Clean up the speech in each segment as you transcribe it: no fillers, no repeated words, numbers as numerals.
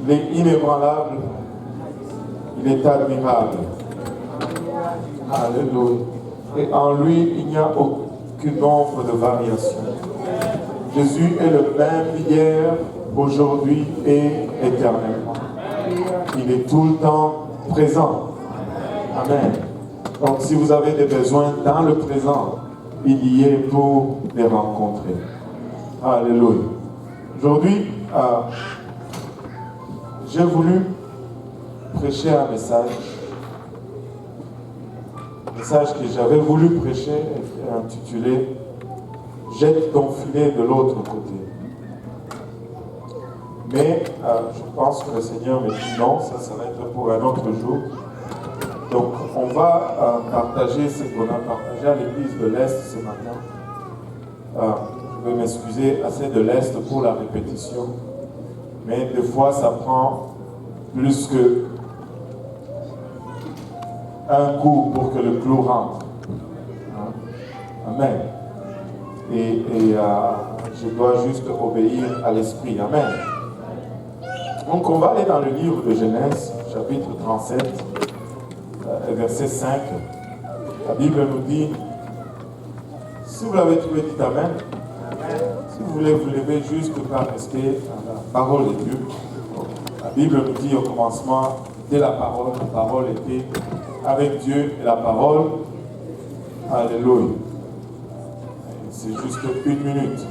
Il est inébranlable. Il est admirable. Alléluia. Et en lui, il n'y a aucune ombre de variation. Jésus est le même hier, aujourd'hui et éternellement. Il est tout le temps présent. Amen. Donc si vous avez des besoins dans le présent, il y est pour les rencontrer. Alléluia. Aujourd'hui, j'ai voulu prêcher un message que j'avais voulu prêcher est intitulé « Jette ton filet de l'autre côté ». Mais je pense que le Seigneur me dit non, ça va être pour un autre jour. Donc on va partager ce qu'on a partagé à l'église de l'Est ce matin. Je vais m'excuser assez de l'Est pour la répétition. Mais des fois ça prend plus que un coup pour que le clou rentre. Amen. Et je dois juste obéir à l'Esprit. Amen. Donc on va aller dans le livre de Genèse, chapitre 37, verset 5. La Bible nous dit, si vous l'avez trouvé, dites Amen. Si vous voulez vous lever juste par rester à la parole de Dieu. La Bible nous dit au commencement, dès la parole était avec Dieu et la parole. Alléluia. C'est juste une minute.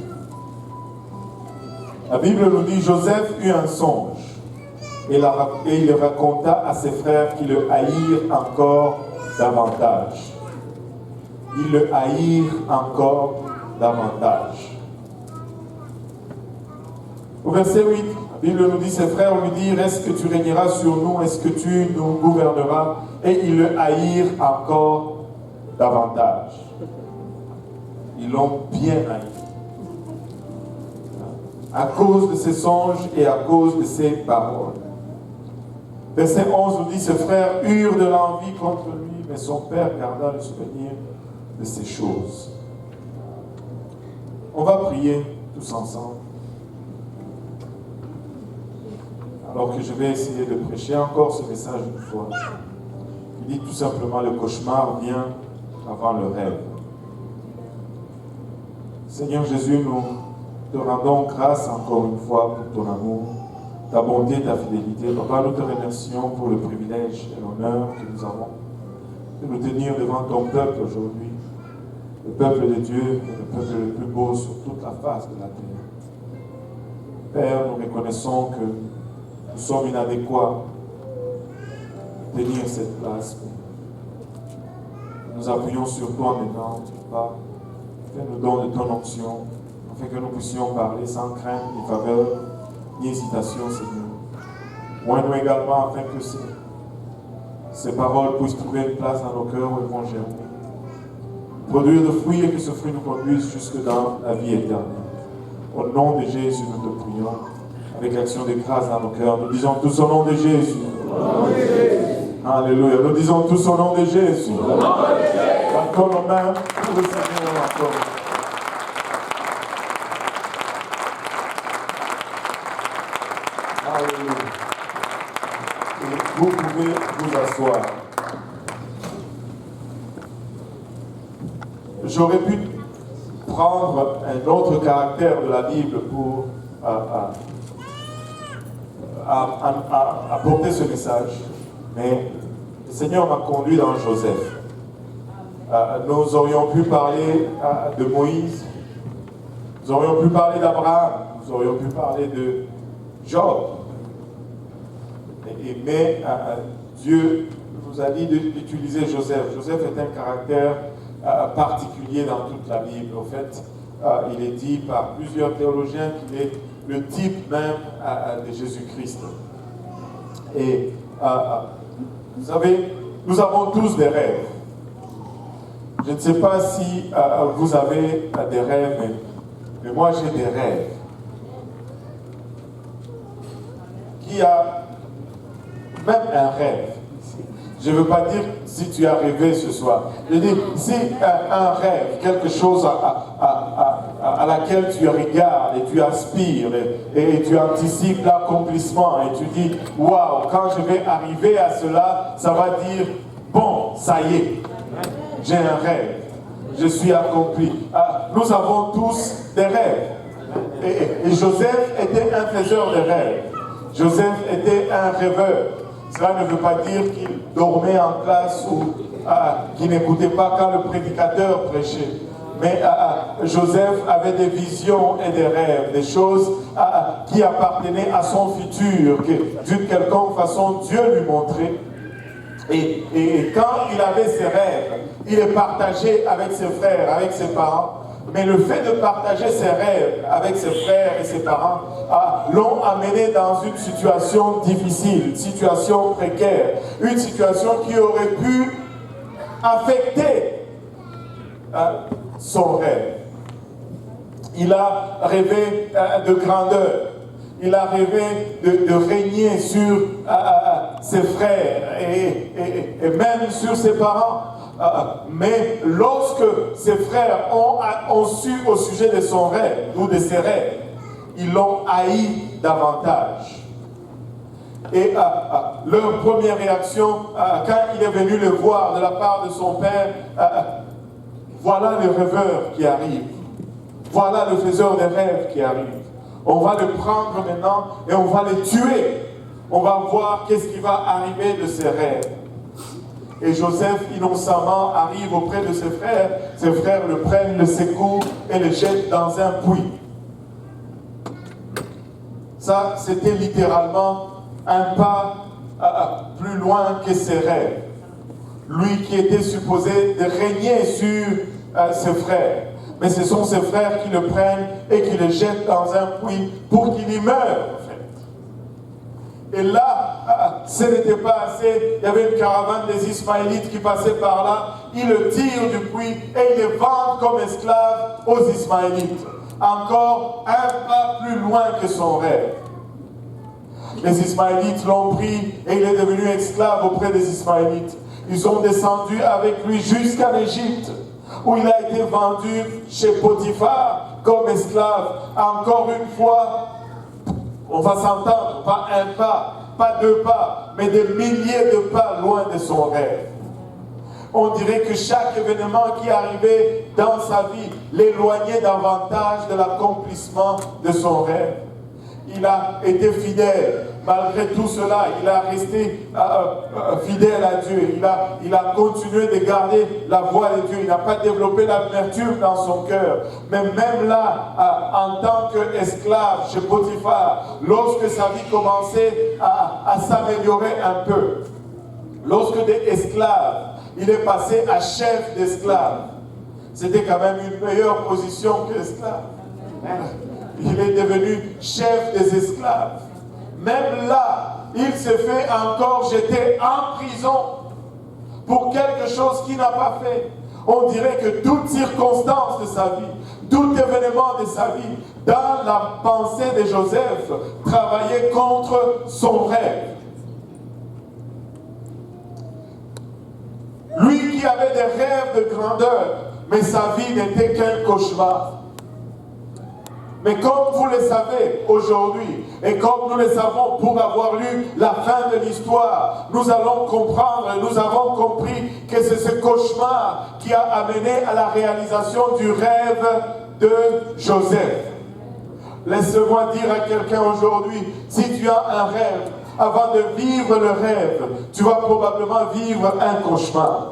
La Bible nous dit, Joseph eut un songe et il le raconta à ses frères qui le haïrent encore davantage. Ils le haïrent encore davantage. Au verset 8, la Bible nous dit, ses frères lui dirent, est-ce que tu régneras sur nous, est-ce que tu nous gouverneras? Et ils le haïrent encore davantage. Ils l'ont bien haï. À cause de ses songes et à cause de ses paroles. Verset 11 nous dit, ses frères eurent de l'envie contre lui, mais son père garda le souvenir de ces choses. On va prier tous ensemble. Alors que je vais essayer de prêcher encore ce message une fois. Il dit tout simplement, le cauchemar vient avant le rêve. Seigneur Jésus, nous te rendons grâce encore une fois pour ton amour, ta bonté, ta fidélité. Papa, nous te remercions pour le privilège et l'honneur que nous avons de nous tenir devant ton peuple aujourd'hui. Le peuple de Dieu est le peuple le plus beau sur toute la face de la terre. Père, nous reconnaissons que nous sommes inadéquats à tenir cette place. Nous appuyons sur toi maintenant, Papa. Fais-nous don de ton onction, afin que nous puissions parler sans crainte, ni faveur, ni hésitation, Seigneur. Oins-nous également afin que ces paroles puissent trouver une place dans nos cœurs où elles vont germer. Produire de fruits et que ce fruit nous conduise jusque dans la vie éternelle. Au nom de Jésus, nous te prions, avec l'action de grâce dans nos cœurs. Nous disons tous au nom de Jésus. Alléluia. Nous disons tous au nom de Jésus. Encore nos mains pour le Seigneur encore. Alléluia. Et vous pouvez vous asseoir. J'aurais pu prendre un autre caractère de la Bible pour apporter ce message, mais le Seigneur m'a conduit dans Joseph. Nous aurions pu parler de Moïse, nous aurions pu parler d'Abraham, nous aurions pu parler de Job. Mais Dieu nous a dit d'utiliser Joseph. Joseph est un caractère particulier dans toute la Bible. En fait, il est dit par plusieurs théologiens qu'il est le type même de Jésus-Christ. Et vous savez, nous avons tous des rêves. Je ne sais pas si vous avez des rêves, mais moi j'ai des rêves. Qui a même un rêve? Je ne veux pas dire si tu as rêvé ce soir. Je dis, si un rêve, quelque chose à laquelle tu regardes et tu aspires et tu anticipes l'accomplissement et tu dis, waouh, quand je vais arriver à cela, ça va dire, bon, ça y est, j'ai un rêve, je suis accompli. Nous avons tous des rêves. Et Joseph était un faiseur de rêves. Joseph était un rêveur. Cela ne veut pas dire qu'il dormait en classe ou qu'il n'écoutait pas quand le prédicateur prêchait. Mais Joseph avait des visions et des rêves, des choses qui appartenaient à son futur, que d'une quelconque façon Dieu lui montrait. Et quand il avait ses rêves, il les partageait avec ses frères, avec ses parents. Mais le fait de partager ses rêves avec ses frères et ses parents l'ont amené dans une situation difficile, une situation précaire, une situation qui aurait pu affecter son rêve. Il a rêvé de grandeur. Il a rêvé de régner sur ses frères et même sur ses parents. Mais lorsque ses frères ont su au sujet de son rêve ou de ses rêves, ils l'ont haï davantage. Et leur première réaction, quand il est venu le voir de la part de son père, voilà le rêveur qui arrive. Voilà le faiseur de rêves qui arrive. On va le prendre maintenant et on va le tuer. On va voir qu'est-ce qui va arriver de ses rêves. Et Joseph, innocemment, arrive auprès de ses frères. Ses frères le prennent, le secouent et le jettent dans un puits. Ça, c'était littéralement un pas plus loin que ses rêves. Lui qui était supposé de régner sur ses frères. Mais ce sont ses frères qui le prennent et qui le jettent dans un puits pour qu'il y meure, en fait. Et là, ce n'était pas assez. Il y avait une caravane des Ismaélites qui passait par là. Ils le tirent du puits et ils le vendent comme esclave aux Ismaélites. Encore un pas plus loin que son rêve. Les Ismaélites l'ont pris et il est devenu esclave auprès des Ismaélites. Ils sont descendus avec lui jusqu'en Égypte, où il a été vendu chez Potiphar comme esclave. Encore une fois, on va s'entendre, pas un pas, pas deux pas, mais des milliers de pas loin de son rêve. On dirait que chaque événement qui arrivait dans sa vie l'éloignait davantage de l'accomplissement de son rêve. Il a été fidèle. Malgré tout cela, il a resté fidèle à Dieu. Il a continué de garder la voie de Dieu. Il n'a pas développé l'amertume dans son cœur. Mais même là, en tant qu'esclave chez Potiphar, lorsque sa vie commençait à s'améliorer un peu, lorsque des esclaves, il est passé à chef d'esclaves. C'était quand même une meilleure position que esclave. Il est devenu chef des esclaves. Même là, il s'est fait encore jeter en prison pour quelque chose qu'il n'a pas fait. On dirait que toute circonstance de sa vie, tout événement de sa vie, dans la pensée de Joseph, travaillait contre son rêve. Lui qui avait des rêves de grandeur, mais sa vie n'était qu'un cauchemar. Mais comme vous le savez aujourd'hui, et comme nous le savons pour avoir lu la fin de l'histoire, nous allons comprendre, nous avons compris que c'est ce cauchemar qui a amené à la réalisation du rêve de Joseph. Laisse-moi dire à quelqu'un aujourd'hui, si tu as un rêve, avant de vivre le rêve, tu vas probablement vivre un cauchemar.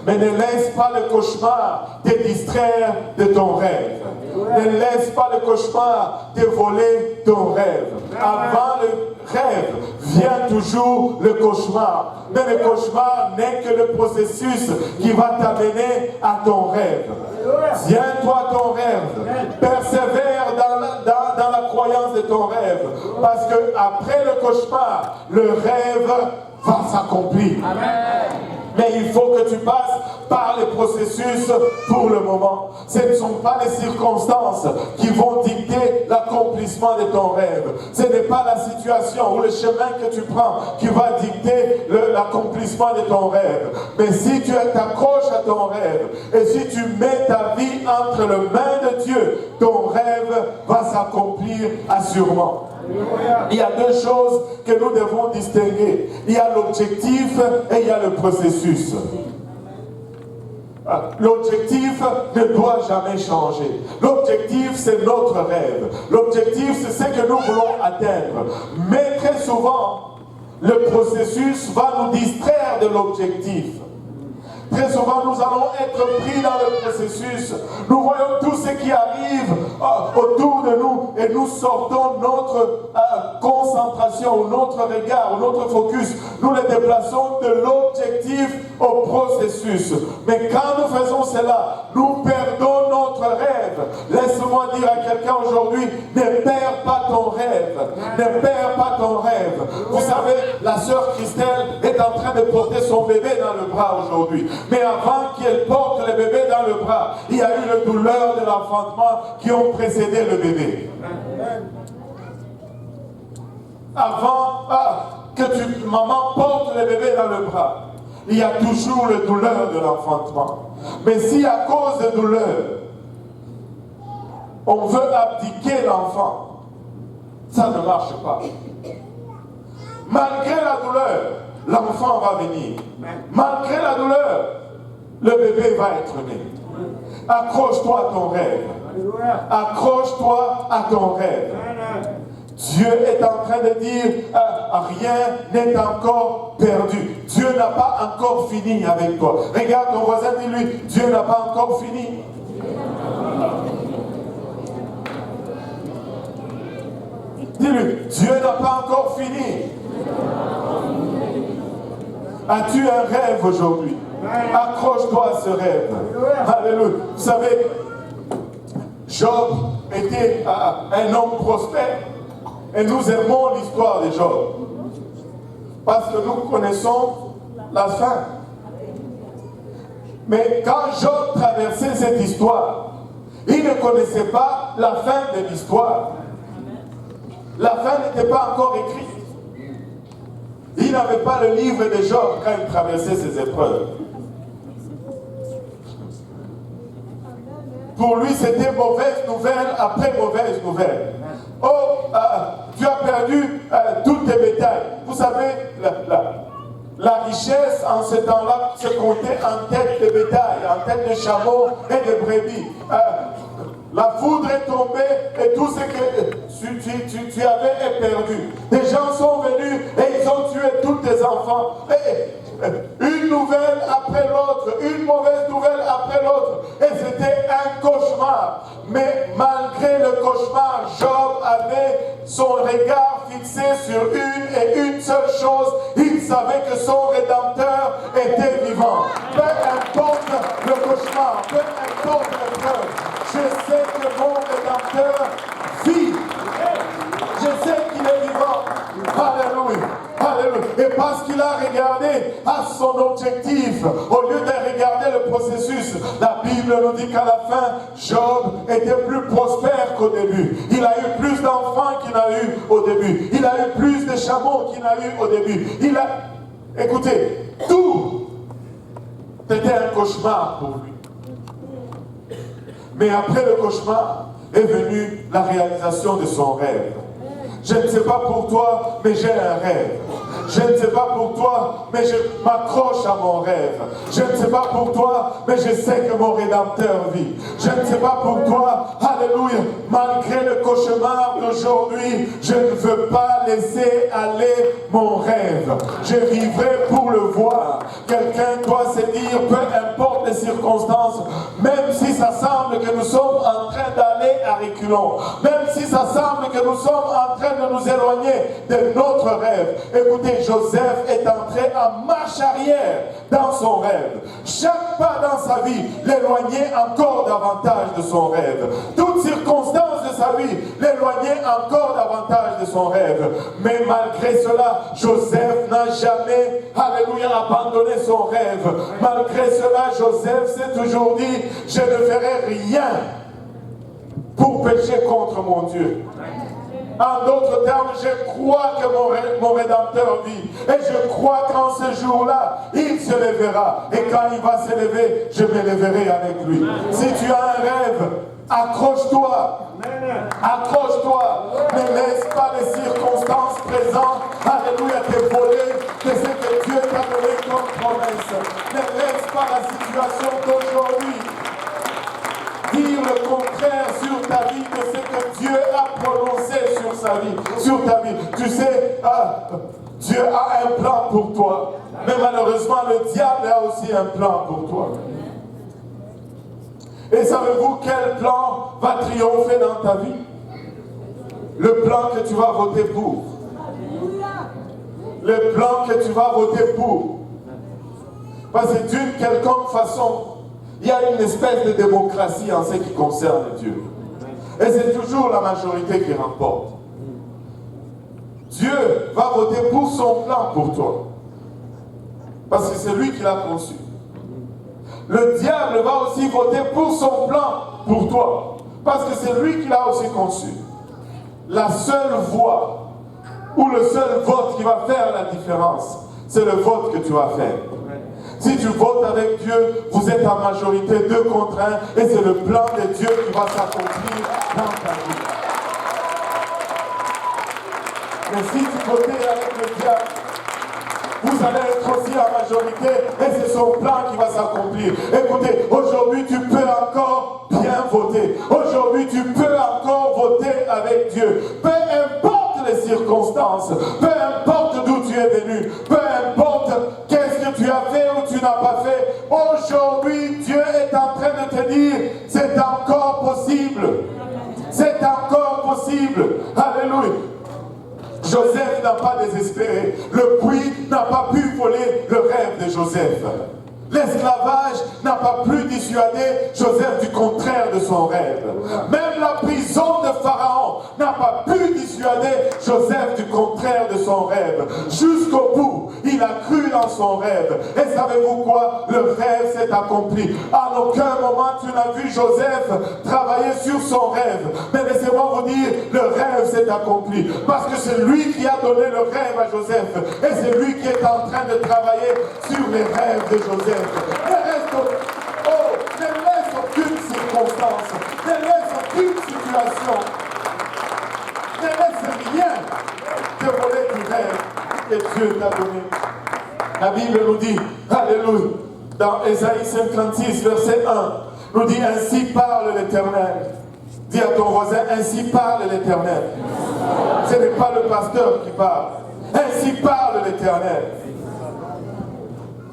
Mais ne laisse pas le cauchemar te distraire de ton rêve. Ne laisse pas le cauchemar te voler ton rêve. Avant le rêve, vient toujours le cauchemar. Mais le cauchemar n'est que le processus qui va t'amener à ton rêve. Tiens-toi ton rêve. Persévère dans la croyance de ton rêve. Parce que après le cauchemar, le rêve va s'accomplir. Mais il faut que tu passes par les processus pour le moment. Ce ne sont pas les circonstances qui vont dicter l'accomplissement de ton rêve. Ce n'est pas la situation ou le chemin que tu prends qui va dicter l'accomplissement de ton rêve. Mais si tu t'accroches à ton rêve et si tu mets ta vie entre les mains de Dieu, ton rêve va s'accomplir assurément. Il y a deux choses que nous devons distinguer. Il y a l'objectif et il y a le processus. L'objectif ne doit jamais changer. L'objectif, c'est notre rêve. L'objectif, c'est ce que nous voulons atteindre. Mais très souvent, le processus va nous distraire de l'objectif. Très souvent, nous allons être pris dans le processus. Nous voyons tout ce qui arrive autour de nous et nous sortons notre concentration ou notre regard ou notre focus. Nous les déplaçons de l'objectif au processus. Mais quand nous faisons cela, nous perdons notre rêve. Laisse-moi dire à quelqu'un aujourd'hui, ne perds pas ton rêve. Ne perds pas ton rêve. Vous savez, la sœur Christelle est en train de porter son bébé dans le bras aujourd'hui. Mais avant qu'elle porte le bébé dans le bras, il y a eu la douleur de l'enfantement qui ont précédé le bébé. Avant que maman porte le bébé dans le bras, il y a toujours la douleur de l'enfantement. Mais si à cause de douleur, on veut abdiquer l'enfant, ça ne marche pas. Malgré la douleur, l'enfant va venir. Malgré la douleur, le bébé va être né. Accroche-toi à ton rêve. Accroche-toi à ton rêve. Dieu est en train de dire, rien n'est encore perdu. Dieu n'a pas encore fini avec toi. Regarde ton voisin, dis-lui, Dieu n'a pas encore fini. Dis-lui, Dieu n'a pas encore fini. As-tu un rêve aujourd'hui? Accroche-toi à ce rêve. Alléluia. Vous savez, Job était un homme prospère. Et nous aimons l'histoire de Job. Parce que nous connaissons la fin. Mais quand Job traversait cette histoire, il ne connaissait pas la fin de l'histoire. La fin n'était pas encore écrite. Il n'avait pas le livre de Job quand il traversait ses épreuves. Pour lui, c'était mauvaise nouvelle après mauvaise nouvelle. Oh, tu as perdu tous tes bétails. Vous savez, la richesse en ce temps-là se comptait en tête de bétail, en tête de chameaux et de brebis. La foudre est tombée et tout ce que tu avais est perdu. Des gens sont venus et ils ont tué tous tes enfants. Et une nouvelle après l'autre, une mauvaise nouvelle après l'autre. Et c'était un cauchemar. Mais malgré le cauchemar, Job avait son regard fixé sur une seule chose. Il savait que son Rédempteur était vivant. Peu importe le cauchemar, peu importe l'épreuve, je sais que mon Rédempteur vit. Je sais qu'il est vivant. Alléluia. Alléluia. Et parce qu'il a regardé à son objectif, au lieu de regarder le processus, la Bible nous dit qu'à la fin, Job était plus prospère qu'au début. Il a eu plus d'enfants qu'il n'a eu au début. Il a eu plus de chameaux qu'il n'a eu au début. Écoutez, tout était un cauchemar pour lui. Mais après le cauchemar est venue la réalisation de son rêve. Je ne sais pas pour toi, mais j'ai un rêve. Je ne sais pas pour toi, mais je m'accroche à mon rêve. Je ne sais pas pour toi, mais je sais que mon Rédempteur vit. Je ne sais pas pour toi, alléluia, malgré le cauchemar d'aujourd'hui, je ne veux pas laisser aller mon rêve. Je vivrai pour le voir. Quelqu'un doit se dire, peu importe les circonstances, même si ça semble que nous sommes en train d'aller à reculons, même si ça semble que nous sommes en train de nous éloigner de notre rêve. Écoutez, Joseph est entré en marche arrière dans son rêve. Chaque pas dans sa vie l'éloignait encore davantage de son rêve. Toute circonstance de sa vie, l'éloigner encore davantage de son rêve. Mais malgré cela, Joseph n'a jamais, alléluia, abandonné son rêve. Malgré cela, Joseph s'est toujours dit, je ne ferai rien pour pécher contre mon Dieu. En d'autres termes, je crois que mon Rédempteur vit. Et je crois qu'en ce jour-là, il se lèvera. Et quand il va se lever, je me lèverai avec lui. Si tu as un rêve, accroche-toi. Accroche-toi. Ne laisse pas les circonstances présentes, alléluia, te voler de ce que Dieu t'a donné comme promesse. Ne laisse pas la situation d'aujourd'hui dire le contraire sur ta vie de ce que Dieu a prononcé sur sa vie, sur ta vie. Tu sais, Dieu a un plan pour toi, mais malheureusement le diable a aussi un plan pour toi. Et savez-vous quel plan va triompher dans ta vie? Le plan que tu vas voter pour. Le plan que tu vas voter pour. Parce que d'une quelconque façon, il y a une espèce de démocratie en ce qui concerne Dieu. Et c'est toujours la majorité qui remporte. Dieu va voter pour son plan pour toi. Parce que c'est lui qui l'a conçu. Le diable va aussi voter pour son plan pour toi. Parce que c'est lui qui l'a aussi conçu. La seule voie ou le seul vote qui va faire la différence, c'est le vote que tu vas faire. Si tu votes avec Dieu, vous êtes en majorité 2 contre 1 et c'est le plan de Dieu qui va s'accomplir dans ta vie. Mais si tu votes avec le diable, vous allez être aussi en majorité et c'est son plan qui va s'accomplir. Écoutez, aujourd'hui tu peux encore bien voter. Aujourd'hui tu peux encore voter avec Dieu. Peu importe les circonstances, peu importe d'où tu es venu, peu importe qu'est-ce que tu as fait ou tu n'as pas fait, aujourd'hui Dieu est en train de te dire, c'est encore possible. C'est encore possible. Alléluia. Joseph n'a pas désespéré. Le puits n'a pas pu voler le rêve de Joseph. L'esclavage n'a pas pu dissuader Joseph du contraire de son rêve. Même la prison de Pharaon n'a pas pu dissuader Joseph du contraire de son rêve. Jusqu'au bout, il a cru dans son rêve. Et savez-vous quoi? Le rêve s'est accompli. À aucun moment tu n'as vu Joseph travailler sur son rêve. Mais laissez-moi vous dire, le rêve s'est accompli. Parce que c'est lui qui a donné le rêve à Joseph. Et c'est lui qui est en train de travailler sur les rêves de Joseph. Ne laisse aucune circonstance, ne laisse aucune situation, ne laisse rien te voler du rêve que Dieu t'a donné. La Bible nous dit, alléluia, dans Ésaïe 56, verset 1, nous dit, ainsi parle l'Éternel. Dis à ton voisin, ainsi parle l'Éternel. Ce n'est pas le pasteur qui parle. Ainsi parle l'Éternel.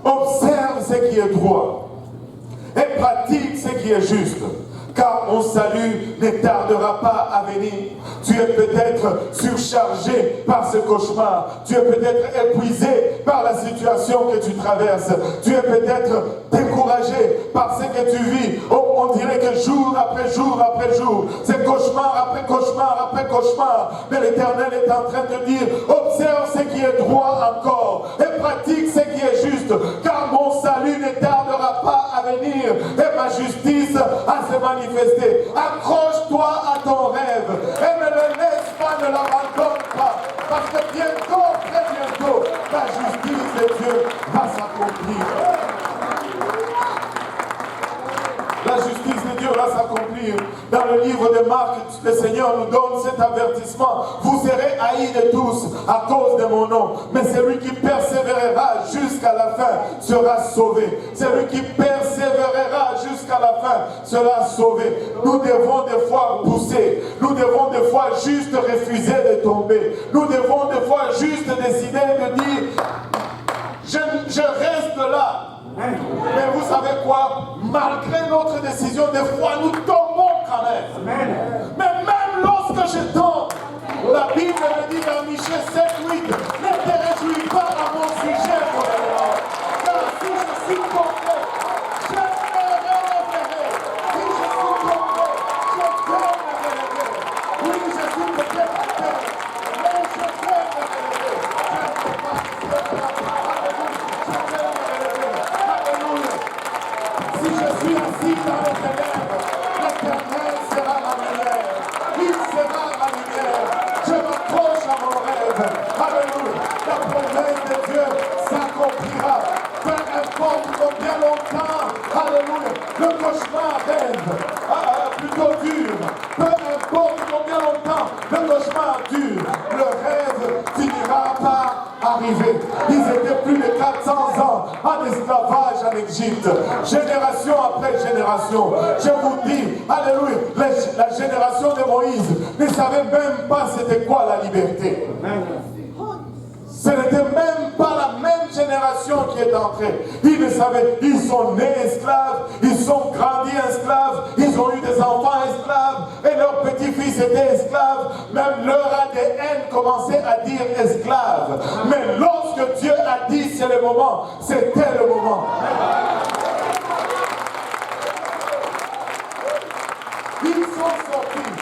Observe ce qui est droit et pratique ce qui est juste, car mon salut ne tardera pas à venir. Tu es peut-être surchargé par ce cauchemar, tu es peut-être épuisé par la situation que tu traverses, tu es peut-être découragé par ce que tu vis. On dirait que jour après jour après jour, c'est cauchemar après cauchemar après cauchemar. Mais l'Éternel est en train de dire, observe ce qui est droit encore et pratique ce qui est juste, car mon salut ne tardera pas à venir et ma justice à se manifester. Accroche-toi à ton rêve et ne le laisse pas, ne l'abandonne pas, parce que bientôt, très bientôt, la justice de Dieu va s'accomplir. La justice de Dieu va s'accomplir. Dans le livre de Marc, le Seigneur nous donne cet avertissement. Vous serez haïs de tous à cause de mon nom. Mais celui qui persévérera jusqu'à la fin sera sauvé. Celui qui persévérera jusqu'à la fin sera sauvé. Nous devons des fois pousser. Nous devons des fois juste refuser de tomber. Nous devons des fois juste décider de dire, je reste là. Mais vous savez quoi? Malgré notre décision, des fois nous tombons quand même. Mais même lorsque je tombe, la Bible me dit dans Michée 7:8, ne te réjouis pas à mon sujet, mon frère. Car si je suis tombé, je me relèverai. Si je suis tombé, je peux me relever. arrivés. Ils étaient plus de 400 ans en esclavage en Égypte. Génération après génération. Je vous dis, alléluia, la génération de Moïse ne savait même pas c'était quoi la liberté. Ce n'était même pas la même génération qui est entrée. Ils ne savaient, ils sont nés esclaves, ils sont grandis esclaves, ils ont eu des enfants esclaves, et leurs petits-fils étaient esclaves. Même leur ADN commençait à dire esclaves. Mais lorsque Dieu a dit c'est le moment, c'était le moment. Ils sont sortis.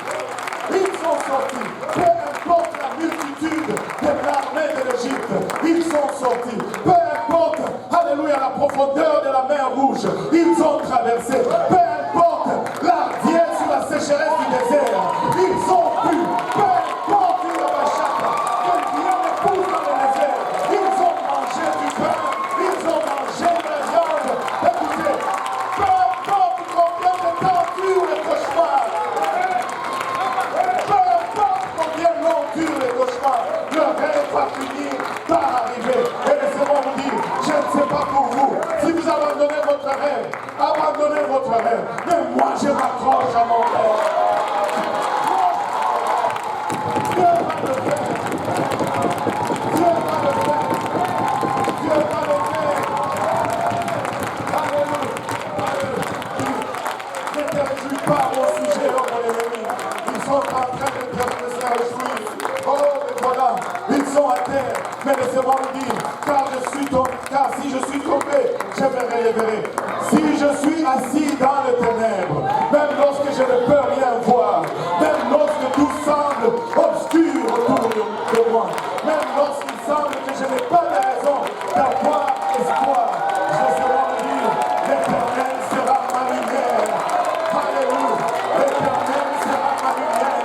Ils sont sortis. Peu importe la multitude de l'armée de l'Égypte, ils sont sortis. Peu importe, alléluia, la profondeur de la mer Rouge, ils ont traversé. Peu importe l'ardiesse ou la sécheresse du désert, ils ont pu. Peu importe la bachata, que rien ne pousse dans le désert, ils ont mangé du pain, ils ont mangé de la viande. Écoutez, peu importe combien de temps durent les cauchemars, peu importe combien long durent les cauchemars, le rêve va finir par arriver. Et laissez-moi vous dire, je ne sais pas pour vous, si vous abandonnez votre rêve, abandonnez votre rêve. Mais moi je m'accroche à mon rêve. Dieu va le faire. Dieu va le faire. Dieu va le faire. Alléluia. Ne te réjouis pas à mon sujet, oh mon ennemi. Ils sont en train de se réjouir. Oh, mais voilà, ils sont à terre. Mais laissez-moi vous dire, car si je suis tombé, je me relèverai. Si je suis assis dans les ténèbres, même lorsque je ne peux rien voir, même lorsque tout semble obscur autour de moi, même lorsqu'il semble que je n'ai pas de raison d'avoir espoir, laissez-moi vous dire, l'Éternel sera ma lumière. Alléluia. L'Éternel sera ma lumière.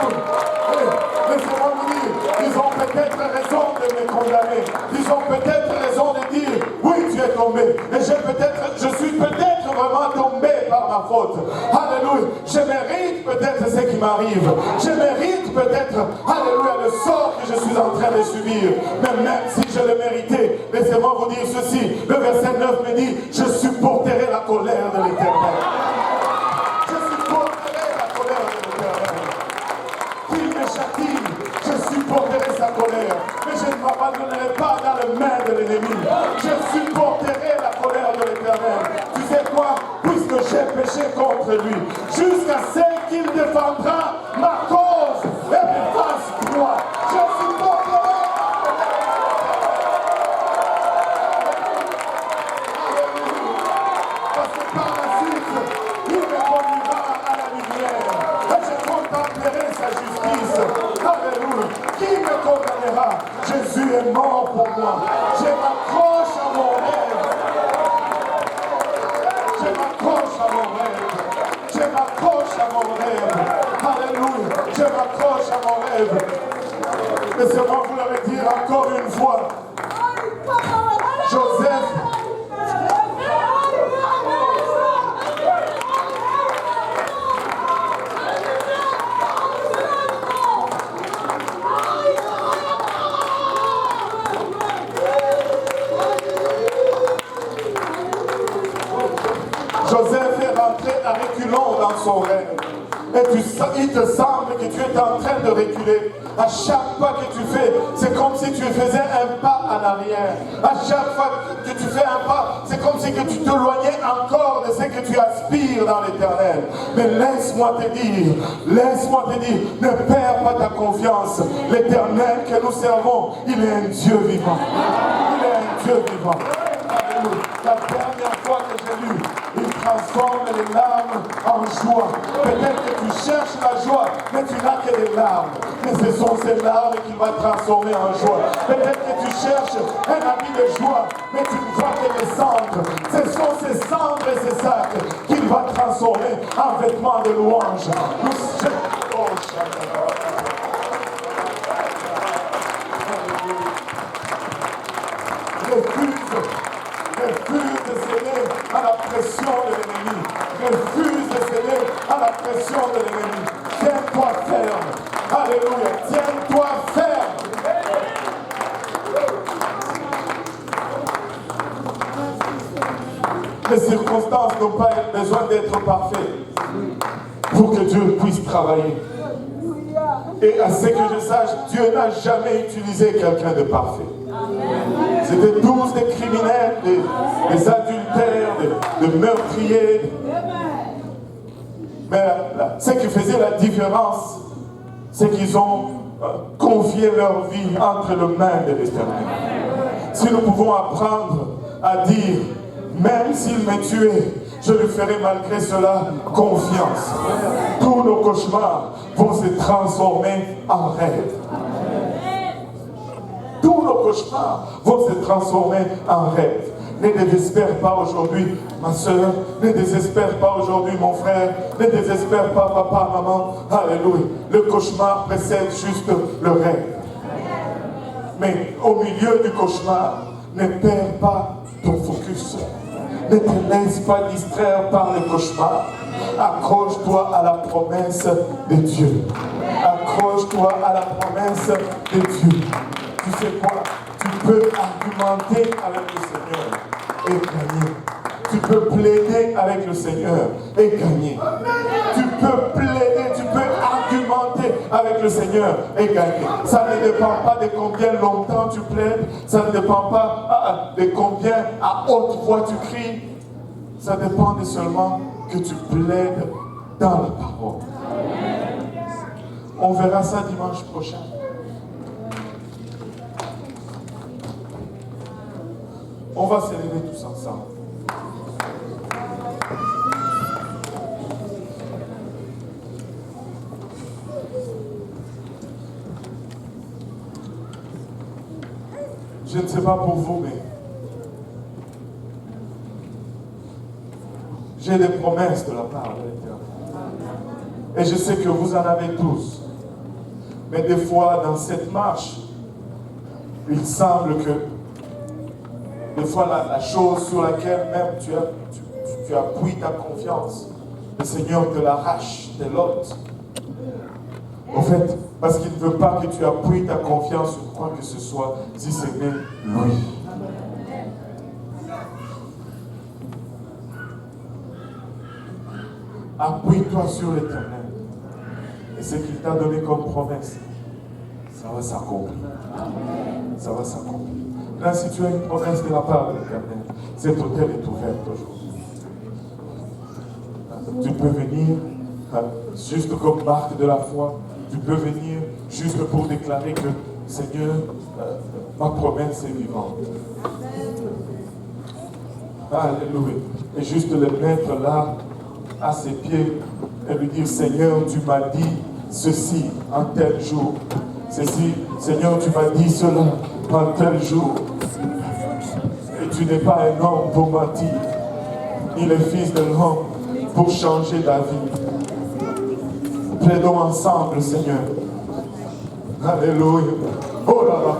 Alléluia. Laissez-moi vous dire, ils ont peut-être raison de me condamner. Ils ont peut-être raison de dire, oui, tu es tombé. Et je suis peut-être vraiment tombé par ma faute. Alléluia. Je mérite peut-être ce qui m'arrive. Je mérite peut-être, alléluia, le sort que je suis en train de subir. Mais même si je le méritais, laissez-moi vous dire ceci. Le verset 9 me dit, je supporterai la colère de l'Éternel. Je supporterai la colère de l'Éternel. Qu'il me châtie, je supporterai sa colère. Mais je ne m'abandonnerai pas dans les mains de l'ennemi. Je supporterai la colère de l'Éternel. Tu sais quoi? Puisque j'ai péché contre lui, jusqu'à ce qu'il défendra ma cause et me fasse droit. Je supporterai. Parce que par la suite, il me conduira à la lumière. Et je contemplerai sa justice. Alléluia. Qui me condamnera? Jésus est mort pour moi. Je m'accroche à mon rêve. Je m'accroche à mon rêve. Je m'accroche à mon rêve. Alléluia. Je m'accroche à mon rêve. Laissez-moi vous le dire encore une fois. Joseph. Joseph est rentré à reculons dans son rêve. Et il te semble que tu es en train de reculer. À chaque pas que tu fais, c'est comme si tu faisais un pas en arrière. À chaque fois que tu fais un pas, c'est comme si que tu t'éloignais encore de ce que tu aspires dans l'éternel. Mais laisse-moi te dire, ne perds pas ta confiance. L'éternel que nous servons, il est un Dieu vivant. Il est un Dieu vivant. La dernière fois que j'ai lu, il transforme les larmes en joie. Peut-être que tu cherches la joie, mais tu n'as que des larmes. Mais ce sont ces larmes qu'il va transformer en joie. Peut-être que tu cherches un habit de joie, mais tu ne vois que des cendres. Ce sont ces cendres et ces sacs qu'il va transformer en vêtements de louange. Refuse de céder à la pression de l'ennemi. Refuse de céder à la pression de l'ennemi. Tiens-toi ferme. Alléluia. Tiens-toi ferme. Les circonstances n'ont pas besoin d'être parfaites pour que Dieu puisse travailler. Et à ce que je sache, Dieu n'a jamais utilisé quelqu'un de parfait. C'était tous des criminels, des adultères, des meurtriers. Mais ce qui faisait la différence, c'est qu'ils ont confié leur vie entre les mains de l'Éternel. Si nous pouvons apprendre à dire, même s'il me tuait, je lui ferai malgré cela confiance. Tous nos cauchemars vont se transformer en rêve. Tous nos cauchemars vont se transformer en rêve. Ne désespère pas aujourd'hui, ma soeur. Ne désespère pas aujourd'hui, mon frère. Ne désespère pas, papa, maman. Alléluia. Le cauchemar précède juste le rêve. Mais au milieu du cauchemar, ne perds pas ton focus. Ne te laisse pas distraire par le cauchemar. Accroche-toi à la promesse de Dieu. Accroche-toi à la promesse de Dieu. Tu sais quoi? Tu peux argumenter avec le Seigneur et gagner. Tu peux plaider avec le Seigneur et gagner. Tu peux plaider, tu peux argumenter avec le Seigneur et gagner. Ça ne dépend pas de combien longtemps tu plaides. Ça ne dépend pas de combien à haute voix tu cries. Ça dépend de seulement que tu plaides dans la parole. On verra ça dimanche prochain. On va se lever tous ensemble. Je ne sais pas pour vous, mais j'ai des promesses de la part de l'Éternel. Et je sais que vous en avez tous. Mais des fois, dans cette marche, il semble que des fois, la chose sur laquelle même tu appuies ta confiance, le Seigneur te l'arrache, te l'ôte. En fait, parce qu'il ne veut pas que tu appuies ta confiance sur quoi que ce soit, si ce n'est lui. Appuie-toi sur l'Éternel. Et ce qu'il t'a donné comme promesse, ça va s'accomplir. Ça va s'accomplir. Là, si tu as une promesse de la part de l'Éternel, cet hôtel est ouvert aujourd'hui. Tu peux venir juste comme marque de la foi. Tu peux venir juste pour déclarer que, Seigneur, ma promesse est vivante. Alléluia. Et juste le mettre là, à ses pieds, et lui dire, Seigneur, tu m'as dit ceci en tel jour. Ceci, Seigneur, tu m'as dit cela en tel jour. Et tu n'es pas un homme pour mentir, ni le fils de l'homme pour changer d'avis. Plaidons ensemble, Seigneur. Alléluia. Oh là là,